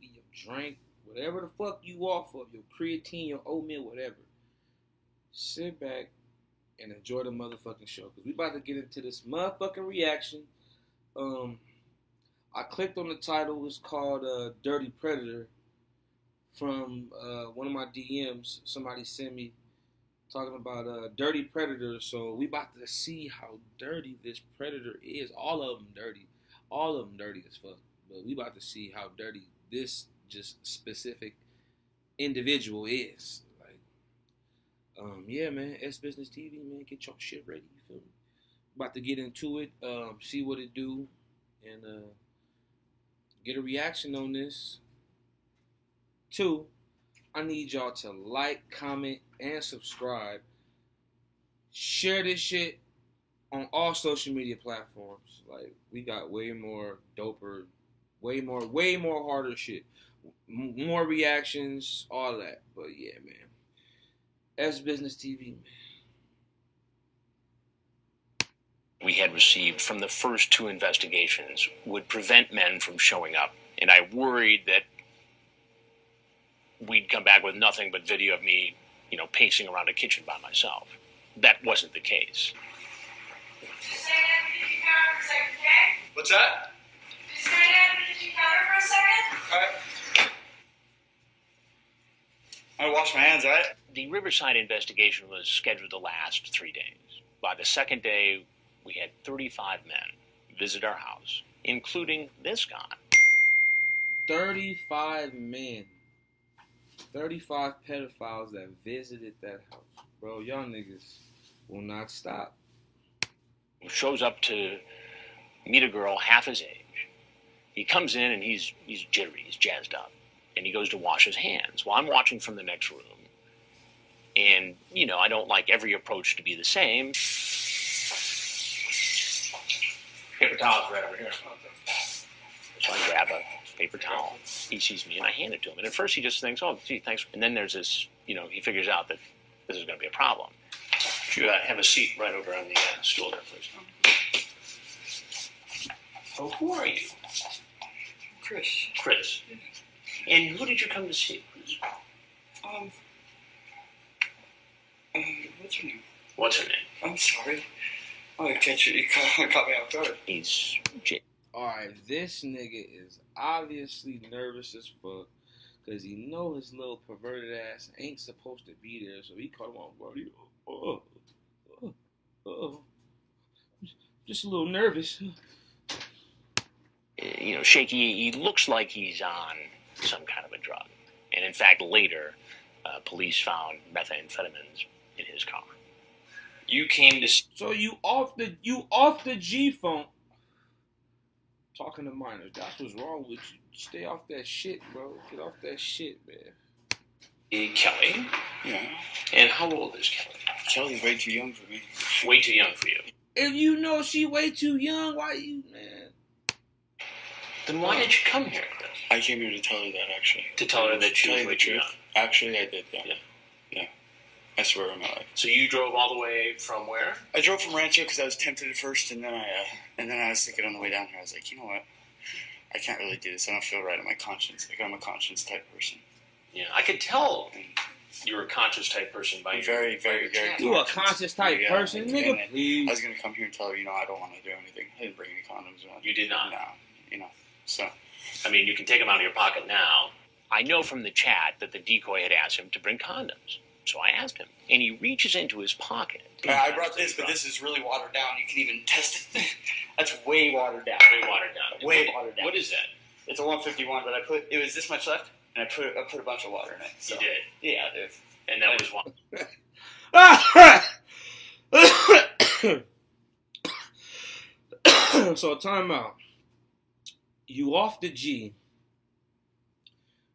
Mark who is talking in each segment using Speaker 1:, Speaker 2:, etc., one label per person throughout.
Speaker 1: nigga, your drink, whatever the fuck you off of, your creatine, your oatmeal, whatever. Sit back and enjoy the motherfucking show. Because we about to get into this motherfucking reaction. I clicked on the title. It's called Dirty Predator. From one of my DMs, somebody sent me talking about Dirty Predator. So we about to see how dirty this Predator is. All of them dirty. All of them dirty as fuck. But we about to see how dirty this just specific individual is. Like, yeah, man. S Business TV, man. Get your shit ready. You feel me? About to get into it. See what it do. And get a reaction on this. 2, I need y'all to like, comment, and subscribe. Share this shit on all social media platforms. Like, we got way more doper, way more harder shit. More reactions, all that. But yeah, man. S Business TV, man.
Speaker 2: We had received from the first 2 investigations would prevent men from showing up. And I worried that we'd come back with nothing but video of me, pacing around a kitchen by myself. That wasn't the case.
Speaker 3: Did you say that? Did you counter for a second, okay?
Speaker 4: What's that?
Speaker 3: Did you say that? Did you counter for a second?
Speaker 4: Alright. I wash my hands, alright?
Speaker 2: The Riverside investigation was scheduled to last 3 days. By the second day, we had 35 men visit our house, including this guy.
Speaker 1: 35 men. 35 pedophiles that visited that house. Bro, y'all niggas will not stop.
Speaker 2: He shows up to meet a girl half his age. He comes in and he's jittery, he's jazzed up. And he goes to wash his hands. Well, I'm watching from the next room. And, I don't like every approach to be the same. Paper towel's right over here. So I grab a paper towel. He sees me and I hand it to him. And at first he just thinks, oh, gee, thanks. And then there's this, he figures out that this is going to be a problem. You have a seat right over on the stool there, please. Oh, who are you?
Speaker 4: Chris.
Speaker 2: Chris. And who did you come to see, Chris?
Speaker 4: What's her name?
Speaker 2: What's her name?
Speaker 4: I'm sorry. Oh, I catch you. You caught me off guard.
Speaker 2: He's
Speaker 1: Alright, this nigga is obviously nervous as fuck. Because he know his little perverted ass ain't supposed to be there. So he caught him on guard. Just a little nervous.
Speaker 2: Shaky. He looks like he's on some kind of a drug. And in fact, later, police found methamphetamines in his car. You came to...
Speaker 1: So you off the G phone. Talking to minors. That's what's wrong with you. Stay off that shit, bro. Get off that shit, man.
Speaker 2: Kelly?
Speaker 4: Yeah.
Speaker 2: And how old is Kelly?
Speaker 4: Kelly's way too young for me.
Speaker 2: Way too young for you.
Speaker 1: If you know she way too young, why you, man?
Speaker 2: Then why did you come here, Chris?
Speaker 4: I came here to tell her that, actually.
Speaker 2: To tell her that she was way too young?
Speaker 4: Actually, I did, yeah. I swear on my life.
Speaker 2: So you drove all the way from where?
Speaker 4: I drove from Rancho because I was tempted at first, and then I was thinking on the way down here, I was like, you know what? I can't really do this. I don't feel right in my conscience. Like, I'm a conscience type person.
Speaker 2: Yeah, I could tell you were a conscious type person by your
Speaker 4: very.
Speaker 1: You a conscious type person, nigga? Please.
Speaker 4: I was gonna come here and tell her, I don't want to do anything. I didn't bring any condoms.
Speaker 2: You did not?
Speaker 4: No, so.
Speaker 2: I mean, you can take them out of your pocket now. I know from the chat that the decoy had asked him to bring condoms. So I asked him, and he reaches into his pocket.
Speaker 4: I brought this, but this is really watered down. You can even test it. That's way watered down. Way watered down.
Speaker 2: What is that?
Speaker 4: It's a 151, but it was this much left, and I put a bunch of water in it. So.
Speaker 2: You did?
Speaker 4: Yeah, I did.
Speaker 2: And that was one.
Speaker 1: So time out. You off the G.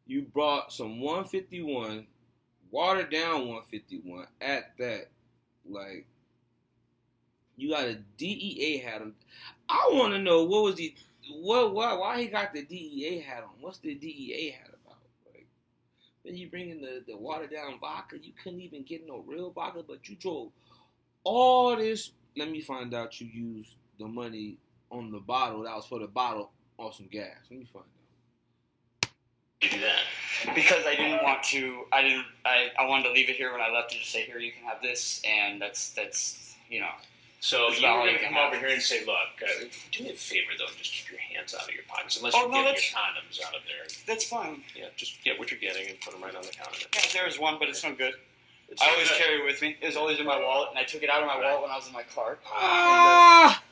Speaker 1: You brought some 151, watered down 151 at that. Like, you got a DEA hat on. I want to know why he got the DEA hat on. What's the DEA hat about? Like, then you bring in the watered down vodka. You couldn't even get no real vodka, but you drove all this. Let me find out you used the money on the bottle. That was for the bottle on some gas. Let me find out.
Speaker 2: You do that.
Speaker 4: Because I didn't want to. I wanted to leave it here when I left and just say, here, you can have this, and that's you know.
Speaker 2: So
Speaker 4: That's
Speaker 2: you were
Speaker 4: about all
Speaker 2: going
Speaker 4: you
Speaker 2: to
Speaker 4: can
Speaker 2: come
Speaker 4: have.
Speaker 2: over here and say, look, do me a favor, though, just keep your hands out of your pockets, unless
Speaker 4: Oh,
Speaker 2: you're
Speaker 4: no,
Speaker 2: getting
Speaker 4: that's-
Speaker 2: your condoms out of there.
Speaker 4: That's fine.
Speaker 2: Yeah, just get what you're getting and put them right on the counter.
Speaker 4: Yeah, there's one, but it's no good.
Speaker 2: It's
Speaker 4: I
Speaker 2: not
Speaker 4: always
Speaker 2: good.
Speaker 4: carry it with me. It was always in my wallet, and I took it out of my wallet when I was in my car.
Speaker 1: Ah!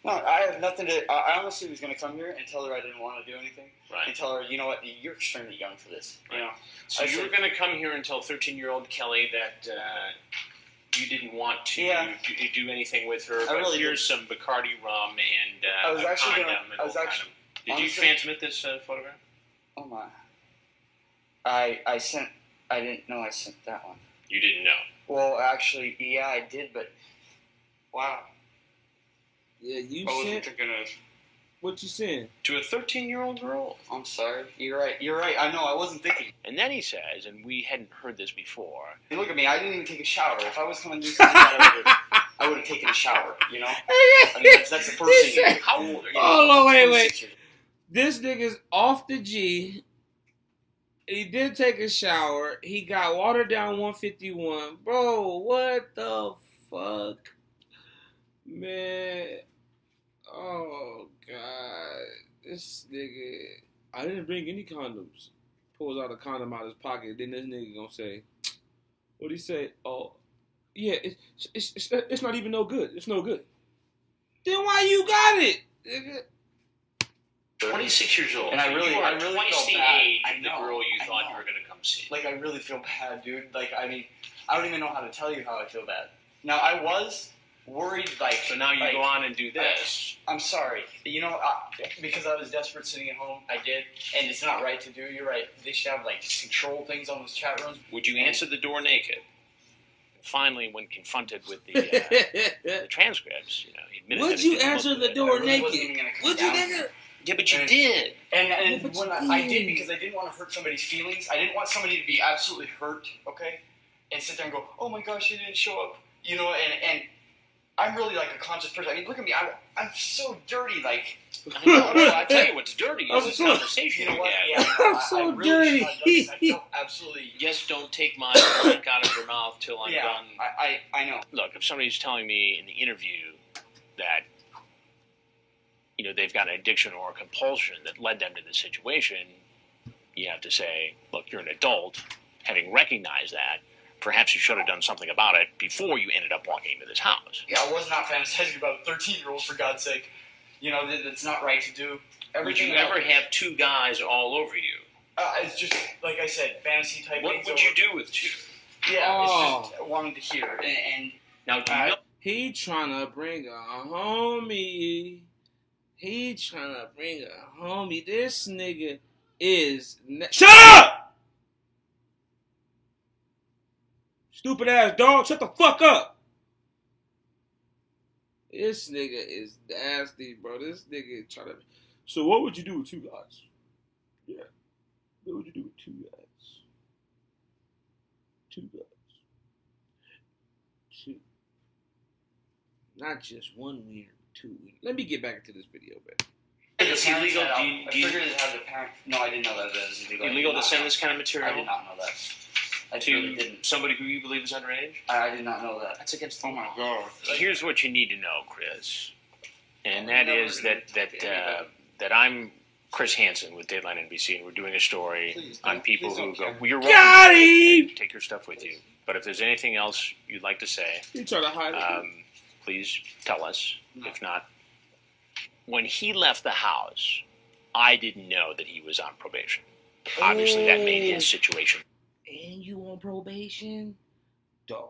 Speaker 4: No, I have nothing to. I honestly was going to come here and tell her I didn't want to do anything,
Speaker 2: Right.
Speaker 4: and tell her, you know what, you're extremely young for this. You know.
Speaker 2: So
Speaker 4: I
Speaker 2: you were
Speaker 4: said-
Speaker 2: going to come here and tell 13-year-old Kelly that you didn't want to
Speaker 4: Yeah.
Speaker 2: do anything with her, but
Speaker 4: really
Speaker 2: here's some Bacardi rum and
Speaker 4: I was
Speaker 2: a
Speaker 4: actually
Speaker 2: condom.
Speaker 4: gonna-
Speaker 2: and
Speaker 4: I was
Speaker 2: we'll
Speaker 4: actually-
Speaker 2: kind of- Did you
Speaker 4: honestly-
Speaker 2: transmit this photograph?
Speaker 4: Oh my. I sent. I didn't know I sent that one.
Speaker 2: You didn't know.
Speaker 4: Well, actually, yeah, I did, but wow.
Speaker 1: Yeah, you
Speaker 4: I wasn't
Speaker 1: sent.
Speaker 4: thinking of.
Speaker 1: What you saying?
Speaker 2: To a 13-year-old girl.
Speaker 4: I'm sorry. You're right. You're right. I know. I wasn't thinking.
Speaker 2: And then he says, and we hadn't heard this before,
Speaker 4: Hey, look at me. I didn't even take a shower. If I was coming to do something like that, I would have taken a shower. You know. I mean, that's the first
Speaker 1: He
Speaker 4: thing. You
Speaker 1: said-
Speaker 4: do. How old are you?
Speaker 1: Oh, no, wait,
Speaker 4: 26 years
Speaker 1: This nigga's off the G. He did take a shower. He got watered down 151. Bro, what the fuck? Man. Oh, God. This nigga. I didn't bring any condoms. Pulls out a condom out of his pocket. Then this nigga gonna say, what'd he say? Oh, yeah, it's not even no good. It's no good. Then why you got it? Nigga?
Speaker 2: 26 years old.
Speaker 4: And I really
Speaker 2: twice
Speaker 4: felt
Speaker 2: the
Speaker 4: bad.
Speaker 2: age
Speaker 4: I
Speaker 2: of the
Speaker 4: know,
Speaker 2: girl you
Speaker 4: I
Speaker 2: thought
Speaker 4: know.
Speaker 2: you were going to come see.
Speaker 4: Like, I really feel bad, dude. Like, I mean, I don't even know how to tell you how I feel bad. Now, I was worried, like...
Speaker 2: So now you
Speaker 4: like,
Speaker 2: go on and do this.
Speaker 4: I'm sorry. You know, because I was desperate sitting at home, I did. And it's not right to do. You're right. They should have, like, control things on those chat rooms.
Speaker 2: Would you answer the door naked? Finally, when confronted with the transcripts, you know, he admitted
Speaker 1: Would
Speaker 2: that he
Speaker 1: you
Speaker 2: didn't
Speaker 1: answer
Speaker 2: look
Speaker 1: the
Speaker 2: good.
Speaker 1: door
Speaker 4: I really wasn't even
Speaker 1: naked?
Speaker 4: gonna come
Speaker 1: Would you,
Speaker 4: down
Speaker 1: nigga?
Speaker 4: here.
Speaker 2: Yeah, but you
Speaker 4: And-
Speaker 2: did.
Speaker 4: And
Speaker 1: But
Speaker 4: when
Speaker 1: you
Speaker 4: I did,
Speaker 1: did.
Speaker 4: because I didn't want to hurt somebody's feelings. I didn't want somebody to be absolutely hurt, okay? And sit there and go, oh my gosh, you didn't show up. You know, and I'm really like a conscious person. I mean, look at me. I'm so dirty, like...
Speaker 2: I know. Well, I tell you what's dirty
Speaker 1: I'm
Speaker 2: is this
Speaker 1: so-
Speaker 2: conversation
Speaker 4: You know
Speaker 2: we
Speaker 4: what?
Speaker 2: had.
Speaker 4: Yeah,
Speaker 1: I'm
Speaker 4: no,
Speaker 1: so
Speaker 4: I really
Speaker 1: dirty.
Speaker 4: I feel absolutely...
Speaker 2: Yes, don't take my drink out of your mouth till I'm
Speaker 4: Yeah,
Speaker 2: done.
Speaker 4: I know.
Speaker 2: Look, if somebody's telling me in the interview that, you know, they've got an addiction or a compulsion that led them to this situation, you have to say, look, you're an adult. Having recognized that, perhaps you should have done something about it before you ended up walking into this house.
Speaker 4: Yeah, I was not fantasizing about a 13-year-old, for God's sake. You know, that's not right to do.
Speaker 2: Would
Speaker 4: Everything
Speaker 2: you ever have two guys all over you?
Speaker 4: It's just, like I said, fantasy type
Speaker 2: What
Speaker 4: things.
Speaker 2: would you do with two?
Speaker 4: Yeah,
Speaker 1: Oh.
Speaker 4: it's just wanting to hear. And
Speaker 2: Now, do you know?
Speaker 1: He tryna bring a homie. He tryna bring a homie. This nigga is... Shut up! Stupid ass dog, shut the fuck up! This nigga is nasty, bro. This nigga tryna... So what would you do with two guys? Yeah. What would you do with two guys? Two guys. Two. Not just one wiener, two wieners. Let me get back into this video, man.
Speaker 2: It's illegal.
Speaker 4: I
Speaker 2: Do you,
Speaker 4: figured it had the parent. No, I didn't know that it was illegal.
Speaker 2: illegal to send this kind of
Speaker 4: I
Speaker 2: material
Speaker 4: did not know that. I really
Speaker 2: to
Speaker 4: didn't.
Speaker 2: somebody who you believe is underage?
Speaker 4: I did not know that.
Speaker 2: That's against the
Speaker 4: Oh my
Speaker 2: law.
Speaker 4: God.
Speaker 2: Here's what you need to know, Chris, and that
Speaker 4: Never
Speaker 2: is
Speaker 4: gonna
Speaker 2: that
Speaker 4: take any of that.
Speaker 2: that I'm Chris Hansen with Dateline NBC, and we're doing a story
Speaker 4: Please
Speaker 2: on
Speaker 4: don't-
Speaker 2: people
Speaker 4: please
Speaker 2: who
Speaker 4: don't
Speaker 2: go.
Speaker 4: care.
Speaker 2: Well, you're
Speaker 1: Got
Speaker 2: welcome to
Speaker 1: him!
Speaker 2: take your stuff with you. But if there's anything else you'd like to say,
Speaker 1: He trying to hide it.
Speaker 2: please tell us.
Speaker 4: No.
Speaker 2: If not, when he left the house, I didn't know that he was on probation. Obviously, that made his situation.
Speaker 1: And you on probation? Dog,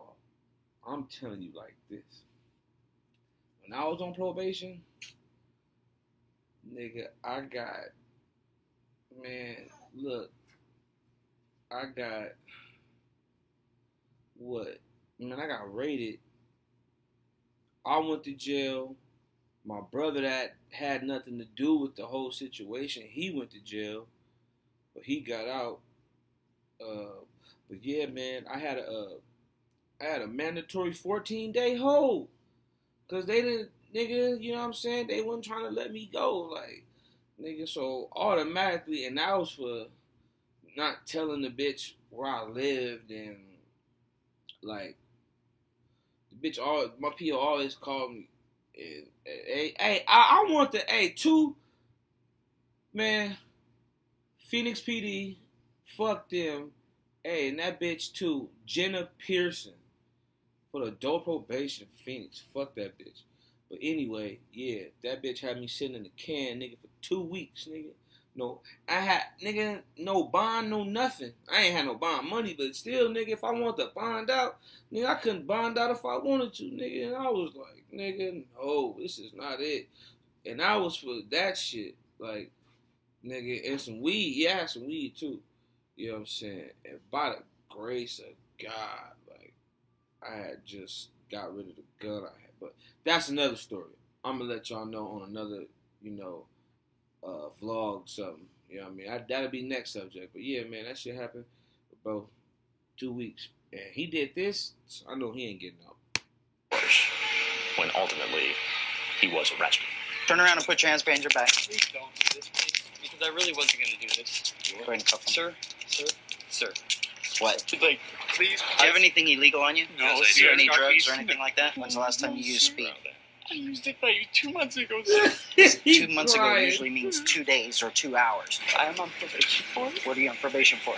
Speaker 1: I'm telling you like this. When I was on probation, nigga, I got, man, look, I got, what? Man, I got raided. I went to jail. My brother that had nothing to do with the whole situation, he went to jail, but he got out. But yeah, man, I had a mandatory 14-day hold, cause they didn't, nigga, you know what I'm saying? They wasn't trying to let me go. Like, nigga. So automatically, and that was for not telling the bitch where I lived, and like the bitch, all my PO always called me. And, hey, I want the two, man. Phoenix PD, fuck them. Hey, and that bitch too, Jenna Pearson, for the adult probation, Phoenix. Fuck that bitch. But anyway, yeah, that bitch had me sitting in the can, nigga, for 2 weeks, nigga. No, I had, nigga, no bond, no nothing. I ain't had no bond money, but still, nigga, if I wanted to bond out, nigga, I couldn't bond out if I wanted to, nigga. And I was like, nigga, no, this is not it. And I was for that shit, like, nigga, and some weed. Yeah, I had some weed too. You know what I'm saying? And by the grace of God, like, I had just got rid of the gun I had. But that's another story. I'm going to let y'all know on another, vlog something. You know what I mean? That'll be next subject. But yeah, man, that shit happened for about 2 weeks. And he did this, so I know he ain't getting out.
Speaker 2: When ultimately he was arrested.
Speaker 5: Turn around and put your hands behind your back.
Speaker 6: Please don't do this, please. Because I really wasn't going to do this.
Speaker 5: Go ahead and cuff him.
Speaker 6: Sir.
Speaker 5: What?
Speaker 6: Like, please.
Speaker 5: Do you have anything illegal on you?
Speaker 6: No,
Speaker 5: Do
Speaker 6: sir.
Speaker 5: you have any drugs
Speaker 6: Narcotics?
Speaker 5: or anything like that? When's the last time you used speed?
Speaker 6: I used it like 2 months ago, sir.
Speaker 5: 2 months ago usually means 2 days or 2 hours.
Speaker 6: I am on probation for it.
Speaker 5: What are you on probation for?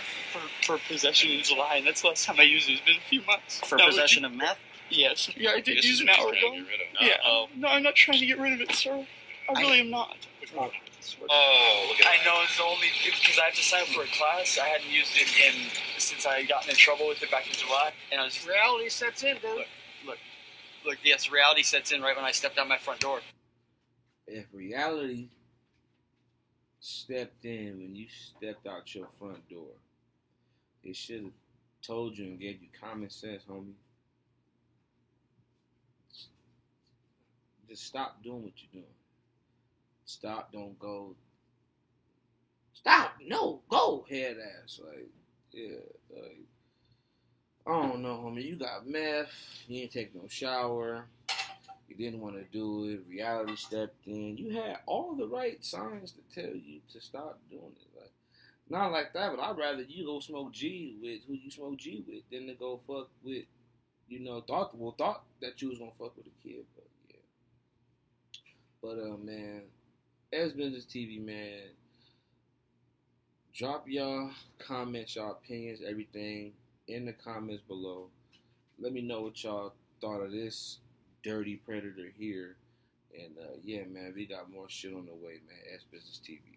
Speaker 6: For possession in July, and that's the last time I used it. It's been a few months.
Speaker 5: For
Speaker 6: Now,
Speaker 5: possession of meth?
Speaker 6: Yes. Yeah, I did use it an hour ago. Yeah. No, I'm not trying to get rid of it, sir. I really am not.
Speaker 2: Oh, look at
Speaker 6: I know it's only because I have to sign up for a class. I hadn't used it since I had gotten in trouble with it back in July. And I was
Speaker 5: Reality sets in, dude.
Speaker 6: Look, yes, reality sets in right when I stepped out my front door.
Speaker 1: If reality stepped in when you stepped out your front door, they should have told you and gave you common sense, homie. Just stop doing what you're doing. Stop, don't go. Stop, no, go, head ass. Like, yeah, like, I don't know, homie. You got meth, you didn't take no shower, you didn't want to do it, reality stepped in. You had all the right signs to tell you to stop doing it. Like, not like that, but I'd rather you go smoke G with who you smoke G with than to go fuck with, thought that you was gonna fuck with a kid, but yeah. But, man, as Business TV, man, drop y'all comments, y'all opinions, everything in the comments below. Let me know what y'all thought of this dirty predator here. And, yeah, man, we got more shit on the way, man. As Business TV.